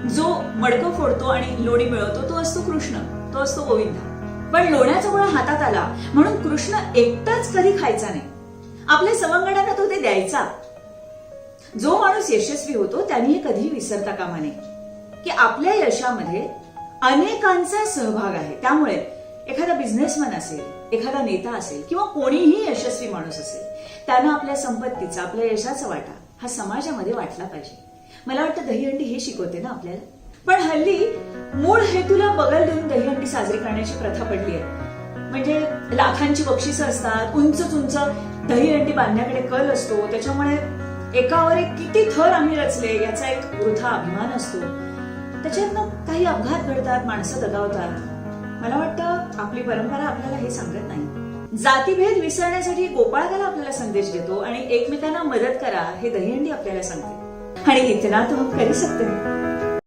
जो मडकं फोडतो आणि लोणी मिळवतो तो असतो कृष्ण, तो असतो गोविंदा. पण लोण्याचा गोळा हातात आला म्हणून कृष्ण एकटाच कधी खायचा नाही. आपल्या सवंगड्यांना तो ते द्यायचा. जो माणूस यशस्वी होतो त्यांनी हे कधी विसरता कामा नये की आपल्या यशामध्ये अनेकांचा सहभाग आहे. त्यामुळे एखादा बिझनेसमॅन असेल, एखादा नेता असेल किंवा कोणीही यशस्वी माणूस असेल, त्यानं आपल्या संपत्तीचा, आपल्या यशाचा वाटा हा समाजामध्ये वाटला पाहिजे. मला वाटतं दहीहंडी हे शिकवते ना आपल्याला. पण हल्ली मूळ हेतूला बगल देऊन दहीहंडी साजरी करण्याची प्रथा पडली आहे. म्हणजे लाखांची बक्षिसं असतात, उंच उंच दहीहंडी बांधण्याकडे कल असतो, त्याच्यामुळे एकावर एक किती थर आम्ही रचले याचा एक वृथा अभिमान असतो. त्याच्यातनं काही अपघात घडतात, माणसं दगावतात. मला वाटतं आपली परंपरा आपल्याला हे सांगत नाही. जातीभेद विसरण्यासाठी गोपाळकाला आपल्याला संदेश देतो आणि एकमेकांना मदत करा हे दहीहंडी आपल्याला सांगते. आणि इतना तो हम कर सकते हैं.